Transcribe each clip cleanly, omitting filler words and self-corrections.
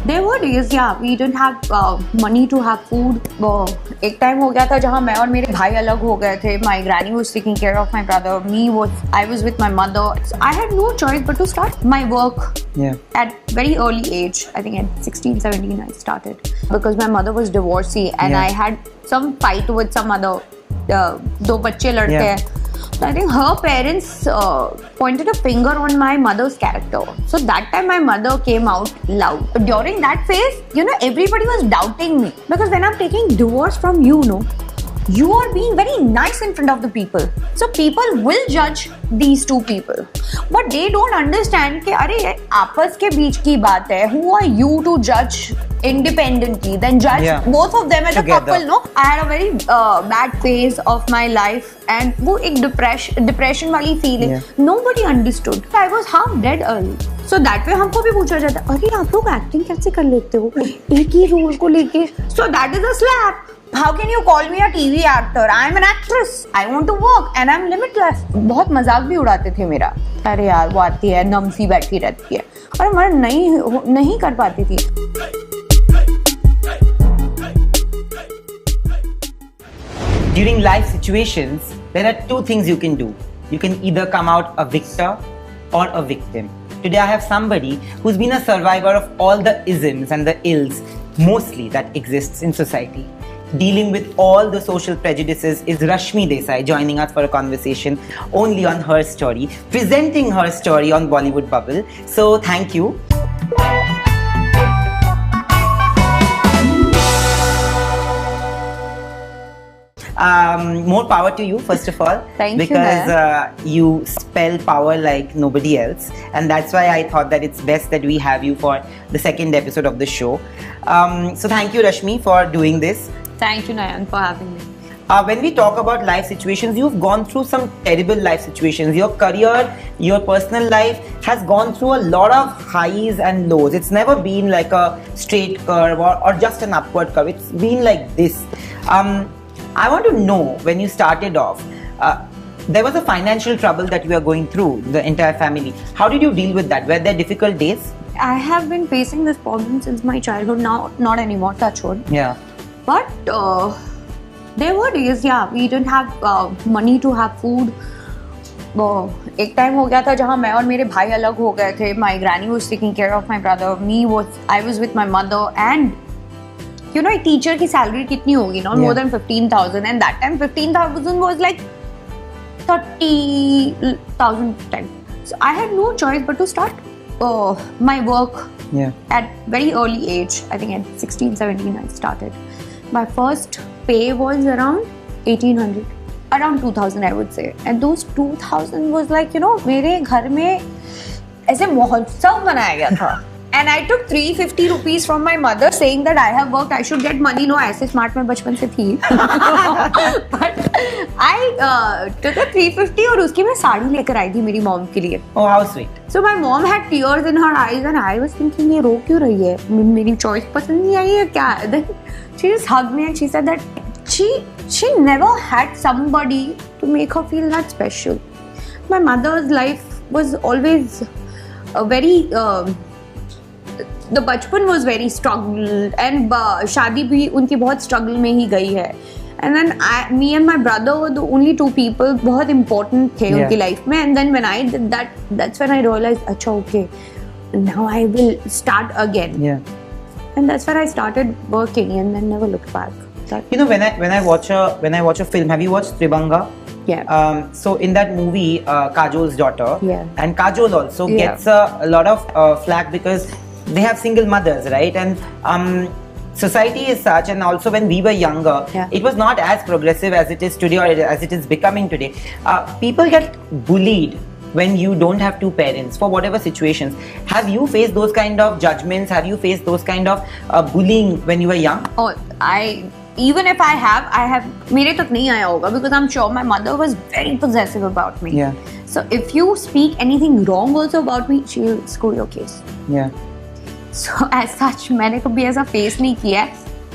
There were days, yeah, we didn't have money to have food. एक time हो गया था जहाँ मैं और मेरे भाई अलग हो गए थे. My granny was taking care of my brother. I was with my mother. So I had no choice but to start my work. Yeah. At very early age. I think at 16, 17 I started because my mother was divorcee and I had some fight with some other. दो बच्चे लड़ते हैं. So I think her parents pointed a finger on my mother's character. So that time my mother came out loud. During that phase, everybody was doubting me because when I'm taking divorce from you are being very nice in front of the people. So people will judge these two people. But they don't understand कि अरे ये आपस के बीच की बात है. Who are you to judge independently? Then judge both of them as a couple. No, I had a very bad phase of my life and वो एक depression वाली feeling. Nobody understood. I was half dead early. So that way हमको भी पूछा जाता अरे आप लोग acting कैसे कर लेते हो एक ही रोल को लेके. So that is a slap. How can you call me a TV actor? I am an actress. I want to work and I am limitless. बहुत मजाक भी उड़ाते थे मेरा. अरे यार वो आती है नमसी बैठी रहती है और मैं नहीं कर पाती थी. During life situations, there are two things you can do. You can either come out a victor or a victim. Today I have somebody who's been a survivor of all the isms and the ills mostly that exists in society. Dealing with all the social prejudices is Rashmi Desai, joining us for a conversation only on her story, presenting her story on Bollywood Bubble. So thank you. More power to you, first of all. Thank you. Because you spell power like nobody else, and that's why I thought that it's best that we have you for the second episode of the show. So thank you, Rashmi, for doing this. Thank you, Nayan, for having me. When we talk about life situations, you've gone through some terrible life situations. Your career, your personal life has gone through a lot of highs and lows. It's never been like a straight curve or just an upward curve. It's been like this. I want to know, when you started off, there was a financial trouble that you were going through, the entire family. How did you deal with that? Were there difficult days? I have been facing this problem since my childhood. Now, not anymore, touch wood. Yeah. But there were days, yeah, we didn't have money to have food. एक time हो गया था जहाँ मैं और मेरे भाई अलग हो गए थे. My granny was taking care of my brother. I was with my mother and एक teacher की salary कितनी होगी? Not more than 15,000, and that time 15,000 was like 30,000 time. So I had no choice but to start my work at very early age. I think at 16, 17 I started. My first pay was around 1,800, around 2,000 I would say, and those 2,000 was like मेरे घर में ऐसे महोत्सव मनाया गया था. And I took 350 rupees from my mother saying that I have worked, I should get money. No, ऐसे smart मैं बचपन से थी. But I took a 350 और उसकी मैं साड़ी लेकर आई थी मेरी mom के लिए. Oh, how sweet. So my mom had tears in her eyes and I was thinking ये रो क्यों रही है? मेरी choice पसंद नहीं आई है क्या? Then she just hugged me and she said that she never had somebody to make her feel that special. My mother's life was always a very the बचपन was very struggle and शादी भी उनकी बहुत struggle में ही गई है. And then me and my brother were the only two people बहुत important थे उनकी life में. And then when I did that, that's when I realized अच्छा okay, now I will start again. Yeah. And that's when I started working and then never looked back. When I watch a film, have you watched Tribanga? Yeah. So in that movie, Kajol's daughter, and Kajol also gets a lot of flack because they have single mothers, right? And society is such, and also when we were younger, it was not as progressive as it is today or as it is becoming today. People get bullied when you don't have two parents for whatever situations. Have you faced those kind of judgments? Have you faced those kind of bullying when you were young? Oh, even if I have मेरे तक नहीं आया होगा because I'm sure my mother was very possessive about me. Yeah. So if you speak anything wrong also about me, she will score your case. Yeah. So as such, मैंने कभी ऐसा face नहीं किया.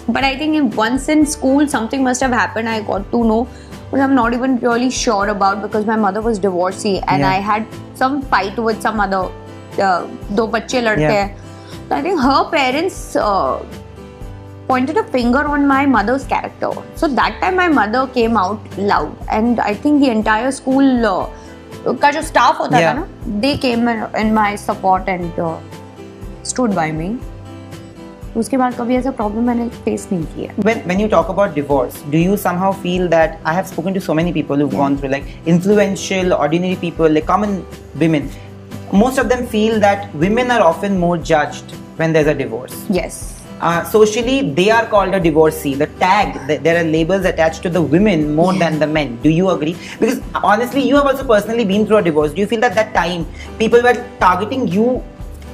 But I think once in school something must have happened. I got to know, but I'm not even really sure about because my mother was divorcee and I had some fight with some other. दो बच्चे लड़ते हैं. I think her parents pointed a finger on my mother's character. So that time my mother came out loud, and I think the entire school का जो staff होता था ना, they came in my support and stood by me. उसके बाद कभी ऐसा problem मैंने face नहीं किया. When you talk about divorce, do you somehow feel that I have spoken to so many people who've gone through, like influential, ordinary people, like common women. Most of them feel that women are often more judged when there's a divorce. Yes. Socially, they are called a divorcee. The tag, there are labels attached to the women more than the men. Do you agree? Because honestly, you have also personally been through a divorce. Do you feel that that time people were targeting you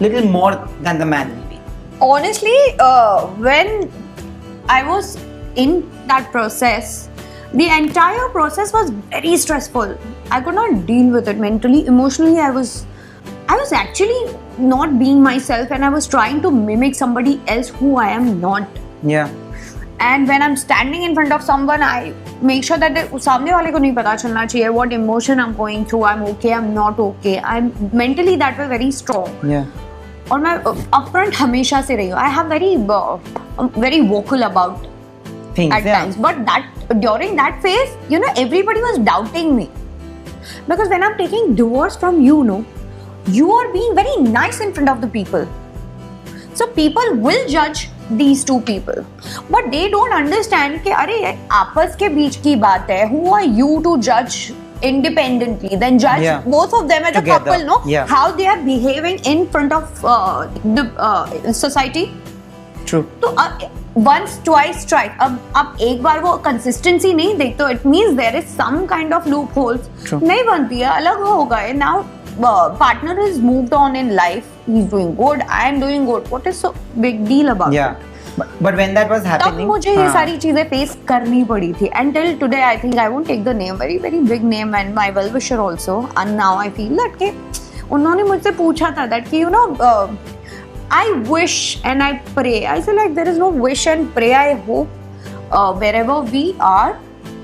little more than the man maybe? Honestly, when I was in that process, the entire process was very stressful. I could not deal with it mentally, emotionally. I was actually not being myself, and I was trying to mimic somebody else who I am not. Yeah. And when I'm standing in front of someone, I make sure that सामने वाले को नहीं पता चलना चाहिए what emotion I'm going through. I'm okay, I'm not okay. I'm mentally that way very strong. Yeah. और मैं upfront हमेशा से रही हूँ. I have very vocal about things at times. But during that phase, everybody was doubting me. Because when I'm taking divorce from you, you are being very nice in front of the people. So people will judge these two people. But they don't understand कि अरे आपस के बीच की बात है. Who are you to judge independently? Then judge both of them as together. A couple, how they are behaving in front of the society. True. So once, twice, twice. अब एक बार वो consistency नहीं देखते, it means there is some kind of loopholes. True. नहीं बनती है, अलग हो गए. Now partner has moved on in life. He's doing good. I am doing good. What is so big deal about it? But when that was happening, तब मुझे ये सारी चीजें face करनी पड़ी थी. Until today, I think I won't take the name. Very very big name and my well-wisher also. And now I feel that कि उन्होंने मुझसे पूछा था that कि I wish and I pray. I say like there is no wish and pray. I hope wherever we are,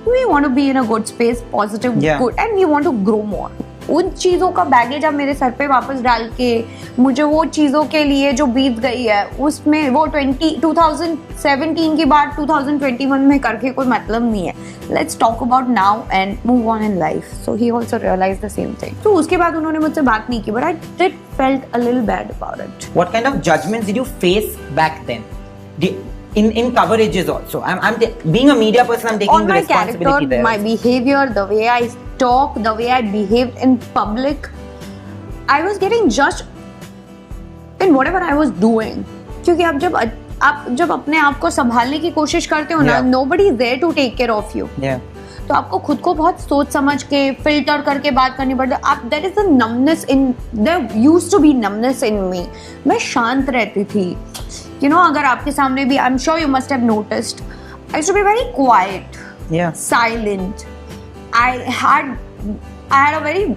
we want to be in a good space, positive, good, and we want to grow more. उन चीज़ों का baggage अब मेरे sir पे वापस डाल के मुझे वो चीज़ों के लिए जो बीत गई है उसमें वो 2017 की बात 2021 में करके कोई मतलब नहीं है. Let's talk about now and move on in life. So he also realized the same thing. तो उसके बाद उन्होंने मुझसे बात नहीं की, but I did felt a little bad about it. What kind of judgments did you face back then? In coverages also. I'm being a media person, I'm taking the responsibility character, there. My behavior, the way I talk, the way I behaved in public, I was getting judged in whatever I was doing. क्योंकि आप जब अपने आप को संभालने की कोशिश करते हो ना, nobody is there to take care of you. Yeah. तो आपको खुद को बहुत सोच समझ के फिल्टर करके बात करनी पड़ती है. आप there is a numbness in there used to be numbness in me. मैं शांत रहती थी. अगर आपके सामने भी, I'm sure you must have noticed, I used to be very quiet, silent. I had a very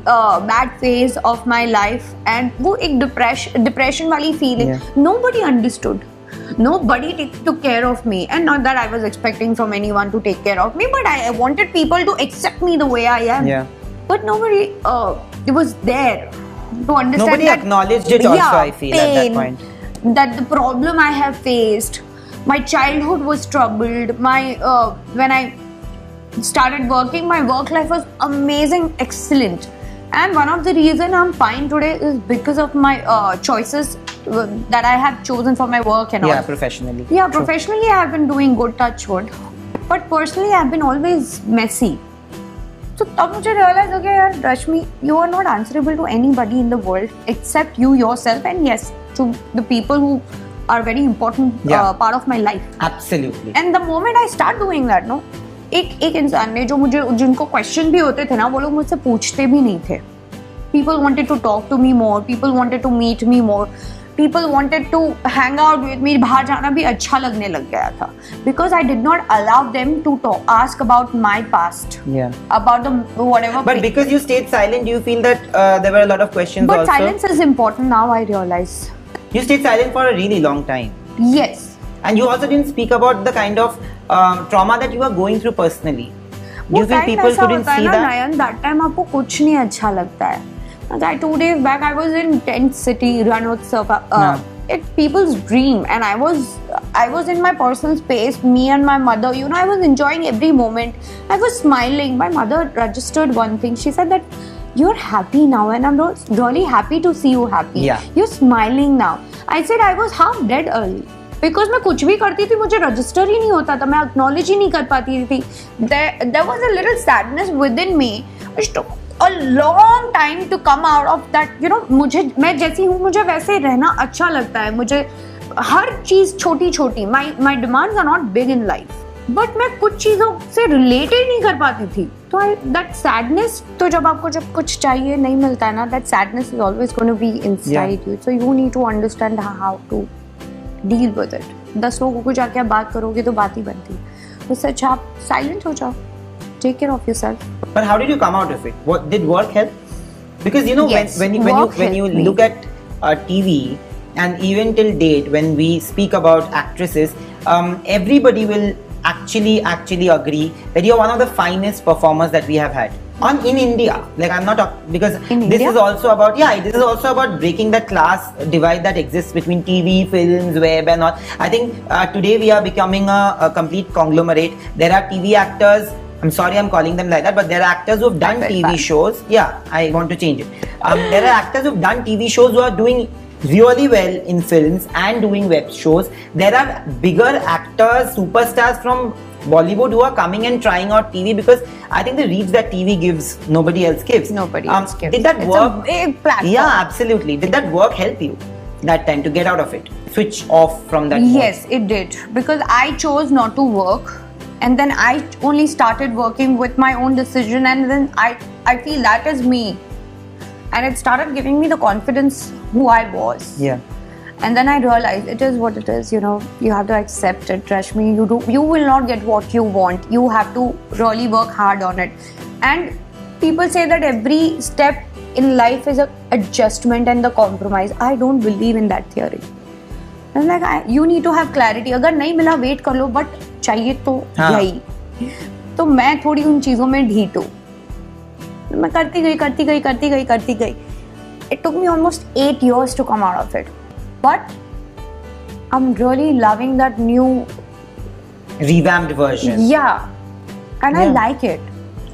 bad phase of my life, and वो एक depression वाली feeling. Nobody understood. Nobody took care of me, and not that I was expecting from anyone to take care of me, but I wanted people to accept me the way I am. Yeah. But nobody was there to understand. Nobody acknowledged it also, I feel, pain, at that point. That the problem I have faced, my childhood was troubled. When I started working, my work life was amazing, excellent. And one of the reasons I'm fine today is because of my choices that I have chosen for my work and all. Yeah, professionally. Yeah, professionally I have been doing good, touch wood. But personally I have been always messy. So तब मुझे realize हो गया यार Rashmi, you are not answerable to anybody in the world except you yourself, and yes, to the people who are very important part of my life. Absolutely. And the moment I start doing that, एक इंसान ने जिनको question भी होते थे ना, वो लोग मुझसे पूछते भी नहीं थे. People wanted to talk to me more. People wanted to meet me more. People wanted to hang out with me. बाहर जाना भी अच्छा लगने लग गया था. Because I did not allow them to ask about my past. Yeah. About the whatever. But because you stayed silent, do you feel that there were a lot of questions also? But silence is important now, I realize. You stayed silent for a really long time. Yes. And you also didn't speak about the kind of trauma that you were going through personally. Do you feel people couldn't see that? Nayan, that time आपको कुछ नहीं अच्छा लगता है. Like 2 days back, I was in tent city, Ranotsav, people's dream, and I was in my personal space, me and my mother, you know, I was enjoying every moment. I was smiling. My mother registered one thing. She said that you're happy now, and I'm really happy to see you happy. Yeah. You're smiling now. I said I was half dead early. Because मैं कुछ भी करती थी मुझे register ही नहीं होता था, मैं एक्नॉलेज ही नहीं कर पाती थी. There was a little sadness within me which took a long time to come out of that. You know, मैं जैसी हूँ मुझे वैसे रहना अच्छा लगता है. मुझे हर चीज छोटी छोटी, my demands are not big in life, but मैं कुछ चीजों से रिलेटेड नहीं कर पाती थी. तो that sadness, तो जब आपको जब कुछ चाहिए नहीं मिलता है ना, that sadness is always going to be inside you. So you need to understand how to deal with it. 10 लोगों को जाके आप बात करोगे तो बात ही बनती है. तो सच आप साइलेंट हो जाओ. Take care of yourself. But how did you come out of it? What did work help? Because you know, yes, when you look at TV, and even till date when we speak about actresses, everybody will actually agree that you're one of the finest performers that we have had in India. Like, I'm not because this is also about breaking that class divide that exists between TV, films, web and all. I think today we are becoming a complete conglomerate. There are TV actors, I'm sorry I'm calling them like that, but there are actors who have done TV shows. Yeah, I want to change it. There are actors who have done TV shows who are doing really well in films and doing web shows. There are bigger actors, superstars from Bollywood who are coming and trying out TV, because I think the reach that TV gives, nobody else gives. Nobody else gives. Did that work? It's a big platform. Yeah, absolutely. Did that work help you that time to get out of it? Switch off from that? Yes, it did. Because I chose not to work. And then I only started working with my own decision, and then I feel that is me. And it started giving me the confidence who I was. Yeah. And then I realized it is what it is, you know, you have to accept it. Rashmi, you will not get what you want. You have to really work hard on it. And people say that every step in life is an adjustment and the compromise. I don't believe in that theory. I'm like, you need to have clarity. अगर नहीं मिला wait कर लो, but चाहिए तो यही. तो मैं थोड़ी उन चीजों में ढीठ हूँ. मैं करती गई. It took me almost 8 years to come out of it. But I'm really loving that new revamped version. Yeah. And I like it.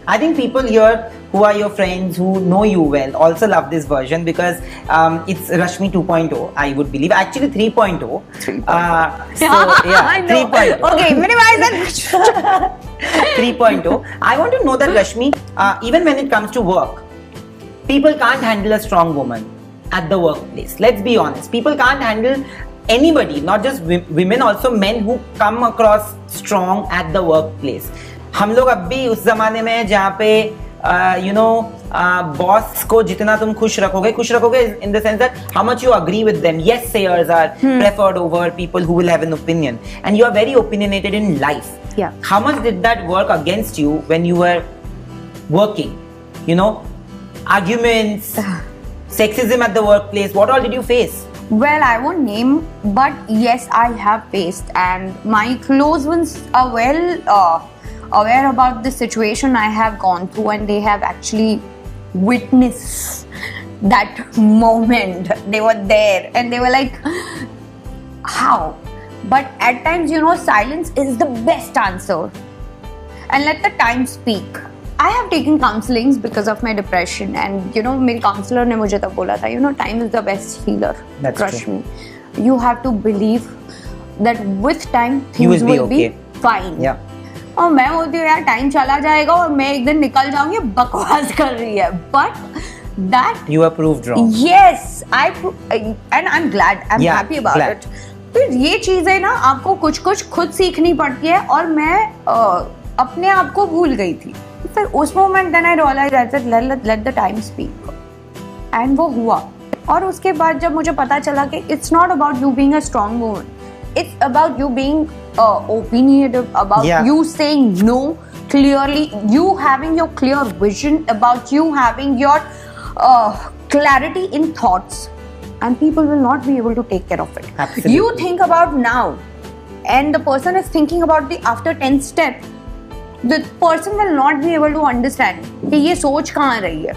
I think people here who are your friends, who know you well, also love this version, because it's Rashmi 2.0, I would believe. Actually 3.0. 3.0. I know. 3.0. Okay, minimize it. 3.0. I want to know that, Rashmi, even when it comes to work, people can't handle a strong woman at the workplace. Let's be honest. People can't handle anybody, not just women, also men who come across strong at the workplace. हम लोग अब भी उस जमाने में जहाँ पे boss को जितना तुम खुश रखोगे in the sense that how much you agree with them. Yes sayers are preferred over people who will have an opinion, and you are very opinionated in life. Yeah. How much did that work against you when you were working? You know, arguments, sexism at the workplace. What all did you face? Well, I won't name, but yes, I have faced, and my close ones are well aware about the situation I have gone through, and they have actually witnessed that moment. They were there and they were like, how? But at times, you know, silence is the best answer, and let the time speak. I have taken counselings because of my depression, and you know, my counselor ne mujhe tab bola tha, you know, time is the best healer. Trust me. You have to believe that with time things will be fine. Yeah. और मैं बोलती हूँ यार time चला जाएगा और मैं एक दिन निकल जाऊंगी, बकवास कर रही है. But that you are proved wrong. Yes, and I'm glad. I'm happy about it. फिर ये चीजें ना आपको कुछ खुद सीखनी पड़ती है, और मैं अपने आप को भूल गई थी. फिर उस moment then I realized that let the time speak. And वो हुआ. और उसके बाद जब मुझे पता चला कि it's not about you being a strong woman. It's about you being opinionative, about you saying no clearly, you having your clear vision, about you having your clarity in thoughts, and people will not be able to take care of it. Absolutely. You think about now, and the person is thinking about the after 10 steps. The person will not be able to understand कि ये सोच कहाँ रही है.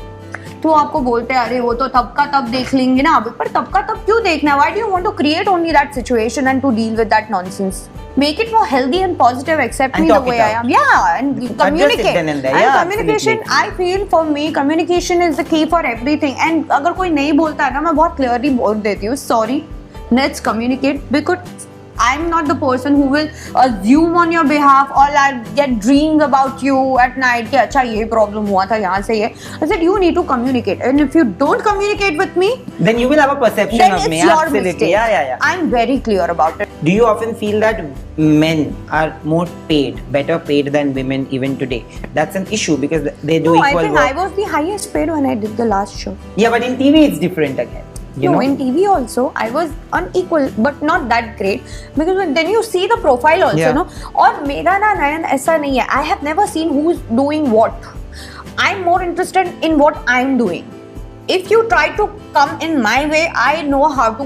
तो आपको बोलते हैं अरे वो तो तब का तब देख लेंगे ना, अभी पर तब का तब क्यों देखना है? Why do you want to create only that situation and to deal with that nonsense? Make it more healthy and positive. Accept me the way I am. Yeah, and communicate. And communication, I feel for me, communication is the key for everything. And अगर कोई नहीं बोलता है ना, मैं बहुत clearly बोल देती हूँ, sorry, let's communicate, because I'm not the person who will assume on your behalf or I'll get dreams about you at night कि अच्छा ये problem हुआ था यहाँ से ये. I said you need to communicate, and if you don't communicate with me, then you will have a perception then of me. It's your Absolutely. mistake. Yeah. I'm very clear about it. Do you often feel that men are more paid, better paid than women even today? That's an issue because they do equal work. I think I was the highest paid when I did the last show. Yeah, but in TV it's different again. You know? In TV also I was unequal, but not that great, because then you see the profile also, Yeah. no? और मेरा ना नयन ऐसा नहीं है. I have never seen who's doing what. I'm more interested in what I'm doing. If you try to come in my way, I know how to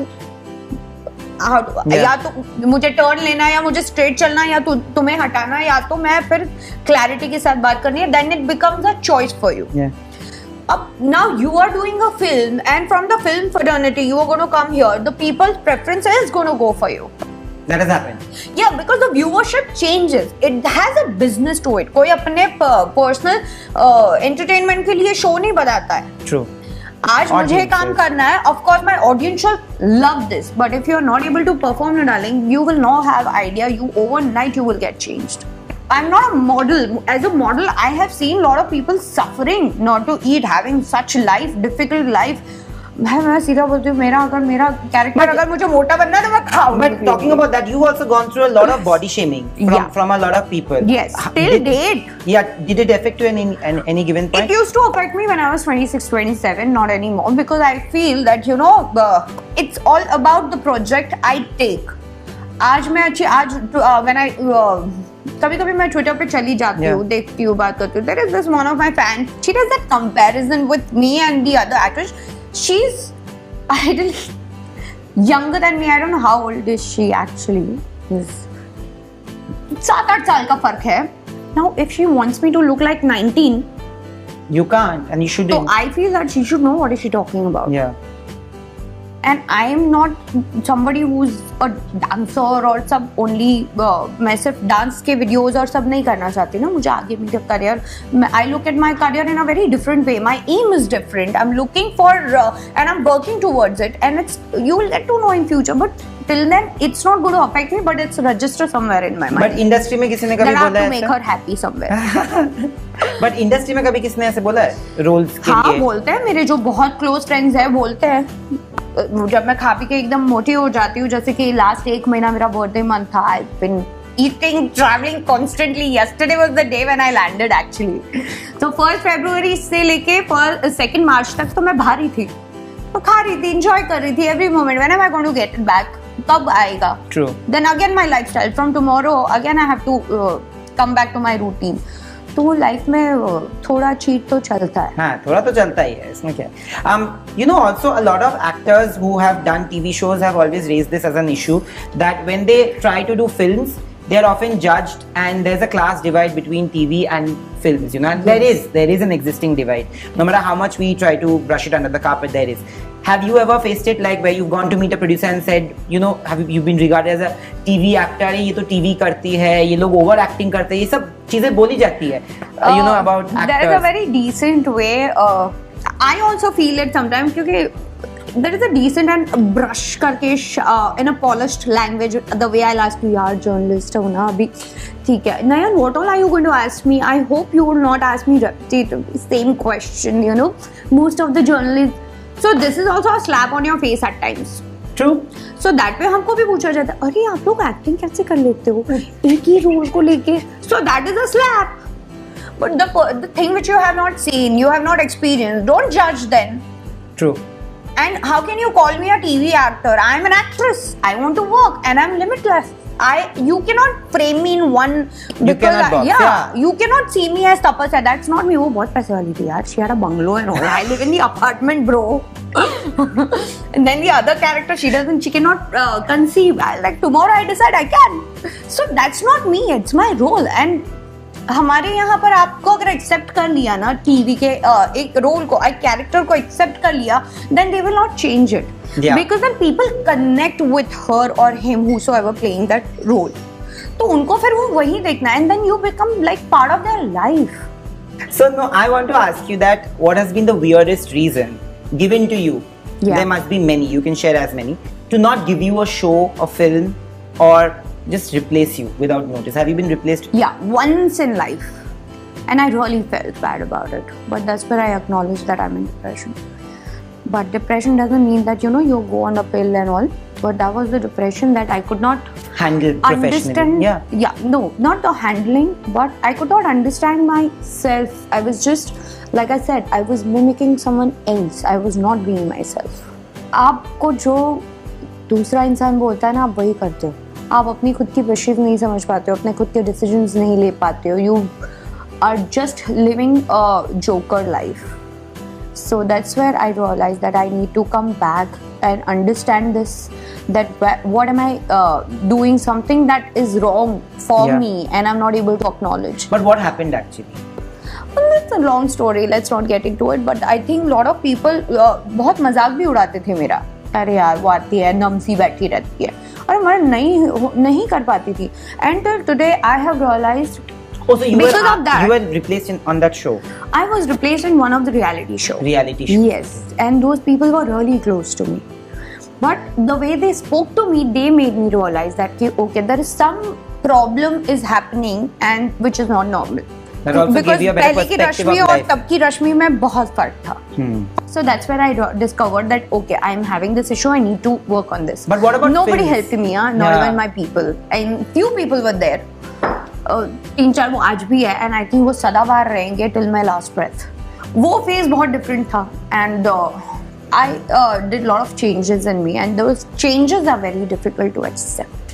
Yeah. या तो मुझे turn लेना है या मुझे स्ट्रेट चलना है या तुम्हें हटाना है या तो मैं फिर क्लैरिटी के साथ बात करनी है. Then it becomes a choice for you. Yeah. Now you are doing a film, and from the film fraternity you are going to come here. The people's preference is going to go for you. That has happened. Yeah, because the viewership changes. It has a business to it. कोई अपने personal entertainment के लिए show नहीं बनाता है. True. आज मुझे काम करना है. Of course, my audience shall love this. But if you are not able to perform, darling, you will not have idea. You overnight you will get changed. I'm not a model. As a model, I have seen a lot of people suffering not to eat, having such difficult life. मैं सीधा बोलती हूँ, मेरा character अगर मुझे मोटा बनना है तो मैं खाऊंगी. But talking about that, you've also gone through a lot of body shaming from a lot of people. Yes, till date. Yeah, did it affect you in any given point? It used to affect me when I was 26, 27, not anymore, because I feel that it's all about the project I take. when I कभी-कभी मैं Twitter पे चली जाती हूँ, देखती हूँ, बात करती हूँ. There is this one of my fans. She does that comparison with me and the other actress. She's ideally younger than me. I don't know how old is she actually. 7-8 साल का फर्क है. Now, if she wants me to look like 19, you can't, and you shouldn't. So I feel that she should know what is she talking about. Yeah. And I am not somebody who's a dancer or सब only मैं सिर्फ dance के videos और सब नहीं करना चाहती ना. मुझे आगे मेरा career, I look at my career in a very different way. My aim is different. I'm looking for and I'm working towards it, and you will get to know in future. But till then, it's not going to affect me, but it's registered somewhere in my mind. But industry में किसी ने कभी बोला है? That I have to make her happy somewhere. But industry में कभी किसने ऐसे बोला है roles के लिए? हाँ, बोलते हैं. मेरे जो बहुत close friends हैं बोलते हैं. जब मैं खा पी के एकदम मोटी हो जाती हूँ, जैसे कि लास्ट 1 महीना मेरा बर्थडे मंथ था. I've been eating, traveling constantly. Yesterday was the day when I landed actually. So 1st February से लेके 2nd March तक तो मैं भारी थी. तो खा रही थी, enjoy कर रही थी every moment. When am I going to get it back? कब आएगा? True. Then again my lifestyle. From tomorrow again I have to come back to my routine. तो लाइफ में थोड़ा चीट तो चलता है. हाँ, थोड़ा तो चलता ही है, इसमें क्या है. You know, also a lot of actors who have done TV shows have always raised this as an issue, that when they try to do films, they are often judged, and there's a class divide between TV and films. You know, and there is an existing divide. No matter how much we try to brush it under the carpet, there is. Have you ever faced it, like where you've gone to meet a producer and said, you know, have you been regarded as a TV actor? ये तो TV करती है, ये लोग over acting करते हैं, ये सब चीजें बोली जाती है. You know about actors. There is a very decent way. I also feel it sometimes क्योंकि there is a decent and brush करके in a polished language. The way I'll ask you, यार journalist हो ना अभी, ठीक है. Nayan, what all are you going to ask me? I hope you will not ask me the same question. You know, most of the journalists. So this is also a slap on your face at times. True. So that way हमको भी पूछा जाता है, अरे आप लोग acting कैसे कर लेते हो एक ही रोल को लेके. So that is a slap. But the thing which you have not seen, you have not experienced, don't judge then. True. And how can you call me a TV actor? I am an actress. I want to work and I'm limitless. You cannot frame me in one because you cannot see me as Tapasya. That's not me. वो बहुत पैसे वाली थी यार. She had a bungalow and all. I live in the apartment, bro. And then the other character, she cannot conceive. Like tomorrow I decide I can. So that's not me. It's my role. And हमारे यहाँ पर आपको अगर accept कर लिया ना TV के एक रोल को, एक कैरेक्टर को एक्सेप्ट कर लिया, then they will not change it, because then people connect with her और him whosoever playing that role, तो उनको फिर वो वही देखना है, and then you become like part of their life. So no, I want to ask you that what has been the weirdest reason given to you? Yeah. There must be many. You can share as many to not give you a show, a film, or just replace you without notice. Have you been replaced? Yeah, once in life, and I really felt bad about it. But that's where I acknowledged that I'm in depression. But depression doesn't mean that you go on a pill and all. But that was the depression that I could not handle professionally. No, not the handling, but I could not understand myself. I was just, like I said, I was mimicking someone else. I was not being myself. आपको जो दूसरा इंसान बोलता है ना, आप वही करते हो. आप अपनी खुद की विशेस नहीं समझ पाते हो, अपने खुद के डिसीजंस नहीं ले पाते हो. You are just living a joker life. So that's where I realized that I need to come back and understand this, that what am I doing something that is wrong for me and I'm not able to acknowledge. But what happened actually? Well, it's a long story, let's not get into it, but I think lot of people बहुत मजाक भी उड़ाते थे मेरा. अरे यार वो आती है नमसी बैठी रहती है, और मैं नहीं कर पाती थी. And till today I have realized. Oh, so you were replaced on that show? I was replaced in one of the reality shows. Reality show. Yes, and those people were really close to me. But the way they spoke to me, they made me realize that okay, there is some problem is happening and which is not normal. That also because gave you a better perspective of life. और तब की रश्मि में बहुत फर्क था. So that's where I discovered that okay, I'm having this issue. I need to work on this. But what about nobody films? helped me, not even my people, and few people were there. 3-4 वो आज भी है, and I think वो सदाबहार रहेंगे till my last breath. वो phase बहुत different था, and I did lot of changes in me, and those changes are very difficult to accept.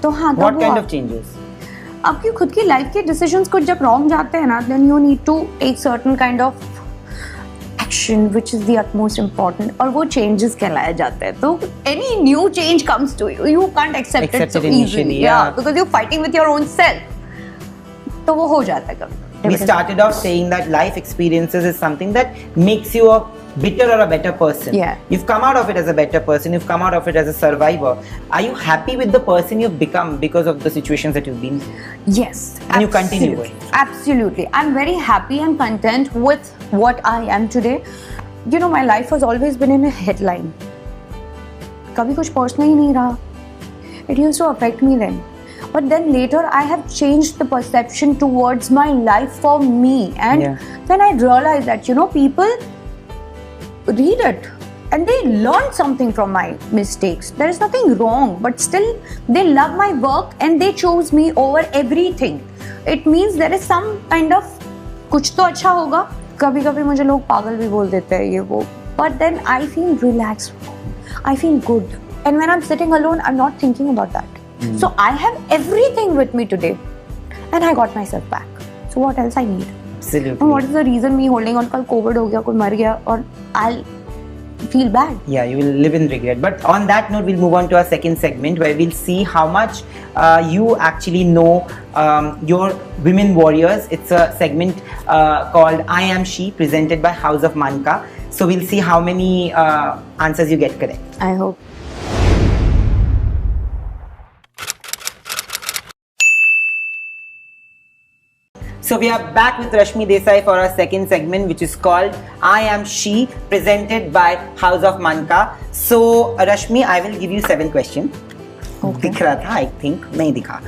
तो हाँ, what kind of changes? आपकी खुद की लाइफ के डिसीजंस कुछ जब रॉन्ग जाते हैं ना, then you need to take certain kind of action which is the utmost important, और वो changes कहलाया जाता है. तो any new change comes to you, you can't accept it so easily, because you're fighting with your own self. तो वो हो जाता है कभी. We started off saying that life experiences is something that makes you a bitter or a better person. Yeah. You've come out of it as a better person. You've come out of it as a survivor. Are you happy with the person you've become because of the situations that you've been? Yes. And you continue with? Absolutely. I'm very happy and content with what I am today. My life has always been in a headline. कभी कुछ personal ही नहीं रहा. It used to affect me then. But then later I have changed the perception towards my life for me, and then I realized that people read it and they learn something from my mistakes. There is nothing wrong, but still they love my work and they chose me over everything. It means there is some kind of कुछ तो अच्छा होगा. कभी-कभी मुझे लोग पागल भी बोल देते हैं ये वो, but then I feel relaxed, I feel good, and when I'm sitting alone I'm not thinking about that. So I have everything with me today, and I got myself back. So what else I need? Absolutely. And what is the reason me holding on? कल COVID हो गया, कोई मर गया, और I'll feel bad. Yeah, you will live in regret. But on that note, we'll move on to our second segment where we'll see how much you actually know your women warriors. It's a segment called I Am She, presented by House of Manka. So we'll see how many answers you get correct. I hope. So we are back with Rashmi Desai for our second segment, which is called I Am She, presented by House of Manka. So Rashmi, I will give you 7 questions. Okay. दिख रहा था, I think नहीं दिखा.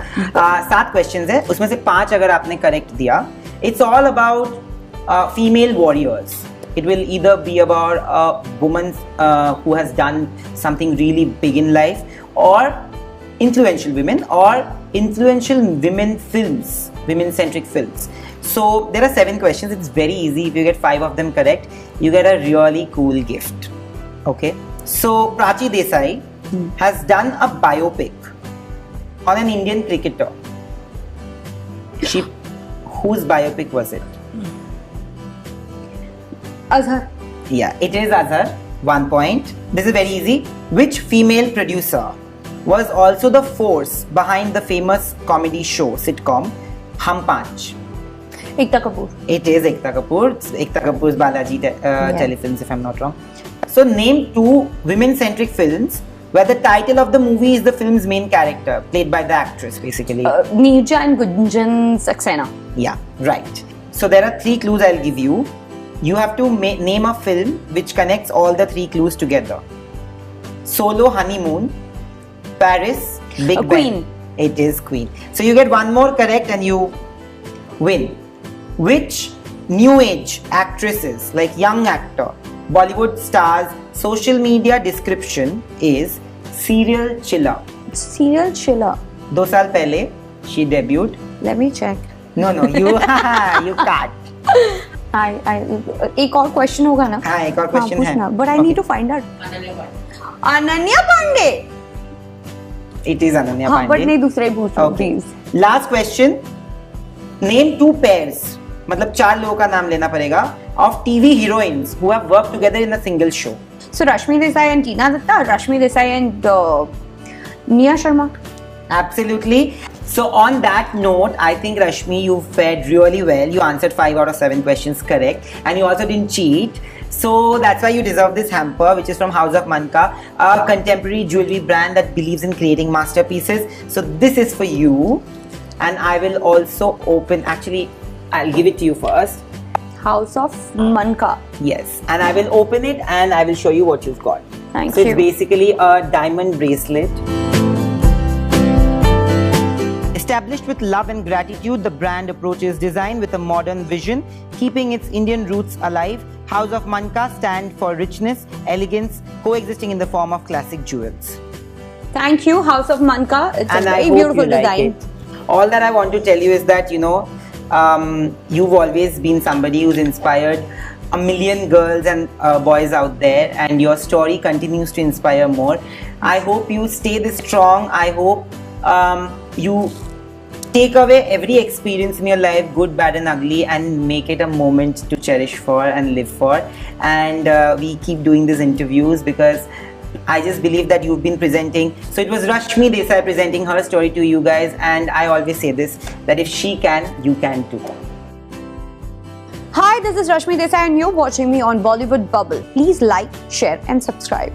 7 questions है, उसमें से 5 अगर आपने correct दिया. It's all about female warriors. It will either be about a woman who has done something really big in life, or influential women, or influential women films, women-centric films. So there are 7 questions. It's very easy. If you get 5 of them correct, you get a really cool gift. Okay. So Prachi Desai has done a biopic on an Indian cricketer. Whose biopic was it? Azhar. Yeah, it is Azhar. 1 point. This is very easy. Which female producer was also the force behind the famous comedy show sitcom Hum Panch? Ekta Kapoor. It is Ekta Kapoor. It's Ekta Kapoor's Balaji telefilms, if I'm not wrong. So name 2 women-centric films where the title of the movie is the film's main character, played by the actress, basically. Neerja and Gunjan Saxena. Yeah, right. So there are 3 clues I'll give you. You have to name a film which connects all the 3 clues together. Solo, Honeymoon, Paris, Big Ben. Queen. It is Queen. So you get 1 more correct and you win. Which new age actresses, like young actor, Bollywood stars, social media description is serial chiller? Serial chiller. 2 साल पहले she debuted. Let me check. No, you you can't. एक और question होगा ना? हाँ, एक और question है. But I need to find out. Ananya Pandey. It is Ananya हाँ, Pandey. but नहीं दूसरा ही पूछ रहा हूँ, please. Last question. Name 2 pairs. मतलब 4 लोगों का नाम लेना पड़ेगा of TV heroines who have worked together in a single show. So Rashmi Desai and Tina Datta, Rashmi Desai and Nia Sharma. Absolutely. So on that note, I think Rashmi, you fared really well. You answered 5 out of 7 questions correct, and you also didn't cheat. So that's why you deserve this hamper, which is from House of Manka, a contemporary jewelry brand that believes in creating masterpieces. So this is for you, and I will also open. Actually, I'll give it to you first. House of Manka. Yes, and I will open it and I will show you what you've got. Thank you. So it's basically a diamond bracelet. Established with love and gratitude, the brand approaches design with a modern vision, keeping its Indian roots alive. House of Manka stand for richness, elegance, coexisting in the form of classic jewels. Thank you, House of Manka. It's and a very I hope beautiful you like design. It. All that I want to tell you is that, you know, you've always been somebody who's inspired a million girls and boys out there, and your story continues to inspire more. I hope you stay this strong. I hope you take away every experience in your life, good, bad and ugly, and make it a moment to cherish for and live for. And we keep doing these interviews because I just believe that you've been presenting. So it was Rashmi Desai presenting her story to you guys, and I always say this, that if she can, you can too. Hi, this is Rashmi Desai and you're watching me on Bollywood Bubble. Please like, share and subscribe.